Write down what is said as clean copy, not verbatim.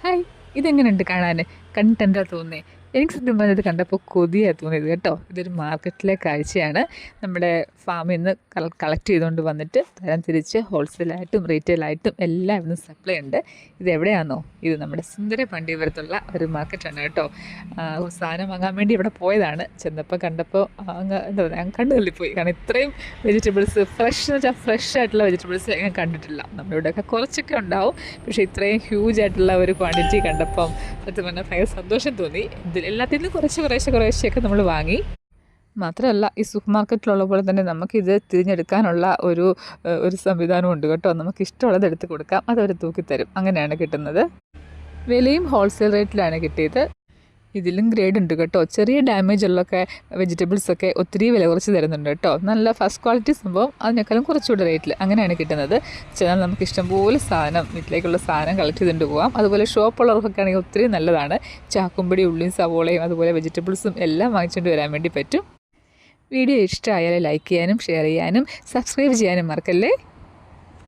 Hi, ഇതെങ്ങനെയുണ്ട് കാണാൻ? കണ്ടിട്ടെന്താ തോന്നുന്നേ? എനിക്ക് സത്യം പറഞ്ഞാൽ ഇത് കണ്ടപ്പോൾ കൊതിയാണ് തോന്നിയത് കേട്ടോ. ഇതൊരു മാർക്കറ്റിലെ കാഴ്ചയാണ്. നമ്മുടെ ഫാമിൽ നിന്ന് കളക്ട് ചെയ്തുകൊണ്ട് വന്നിട്ട് തരം തിരിച്ച് ഹോൾസെയിലായിട്ടും റീറ്റെയിലായിട്ടും എല്ലാം ഇവിടുന്ന് സപ്ലൈ ഉണ്ട്. ഇതെവിടെയാണെന്നോ? ഇത് നമ്മുടെ സുന്ദര പണ്ടിപുരത്തുള്ള ഒരു മാർക്കറ്റാണ് കേട്ടോ. സാധനം വാങ്ങാൻ വേണ്ടി ഇവിടെ പോയതാണ്. ചെന്നപ്പോൾ കണ്ടപ്പോൾ അങ്ങ് എന്താ പറയുക, അങ്ങ് കണ്ടു തള്ളിപ്പോയി. കാരണം ഇത്രയും വെജിറ്റബിൾസ് ഫ്രഷ് എന്ന് വെച്ചാൽ ഫ്രഷ് ആയിട്ടുള്ള വെജിറ്റബിൾസ് ഞാൻ കണ്ടിട്ടില്ല. നമ്മുടെ ഇവിടെയൊക്കെ കുറച്ചൊക്കെ ഉണ്ടാവും, പക്ഷേ ഇത്രയും ഹ്യൂജ് ആയിട്ടുള്ള ഒരു ക്വാണ്ടിറ്റി കണ്ടപ്പം സത്യം പറഞ്ഞാൽ ഭയങ്കര സന്തോഷം തോന്നി. എല്ലാത്തിൽ നിന്നും കുറേശ്ശെയൊക്കെ നമ്മൾ വാങ്ങി. മാത്രമല്ല, ഈ സൂപ്പർ മാർക്കറ്റിലുള്ള പോലെ തന്നെ നമുക്കിത് തിരഞ്ഞെടുക്കാനുള്ള ഒരു സംവിധാനം ഉണ്ട് കേട്ടോ. നമുക്ക് ഇഷ്ടമുള്ളത് എടുത്ത് കൊടുക്കാം, അതവർ തൂക്കിത്തരും. അങ്ങനെയാണ് കിട്ടുന്നത്. വിലയും ഹോൾസെയിൽ റേറ്റിലാണ് കിട്ടിയത്. ഇതിലും ഗ്രേഡ് ഉണ്ട് കേട്ടോ. ചെറിയ ഡാമേജ് ഉള്ളൊക്കെ വെജിറ്റബിൾസൊക്കെ ഒത്തിരി വില കുറച്ച് തരുന്നുണ്ട് കേട്ടോ. നല്ല ഫസ്റ്റ് ക്വാളിറ്റി സംഭവം അതിനേക്കാളും കുറച്ചുകൂടെ റേറ്റിൽ അങ്ങനെയാണ് കിട്ടുന്നത്. ചെന്നാൽ നമുക്ക് ഇഷ്ടംപോലെ സാധനം, വീട്ടിലേക്കുള്ള സാധനം കളക്ട് ചെയ്തുകൊണ്ട് പോകാം. അതുപോലെ ഷോപ്പുള്ളവർക്കൊക്കെ ആണെങ്കിൽ ഒത്തിരി നല്ലതാണ്. ചാക്കുംപടി, ഉള്ളിയും സവോളയും അതുപോലെ വെജിറ്റബിൾസും എല്ലാം വാങ്ങിച്ചുകൊണ്ട് വരാൻ വേണ്ടി പറ്റും. വീഡിയോ ഇഷ്ടമായാൽ ലൈക്ക് ചെയ്യാനും ഷെയർ ചെയ്യാനും സബ്സ്ക്രൈബ് ചെയ്യാനും മറക്കല്ലേ.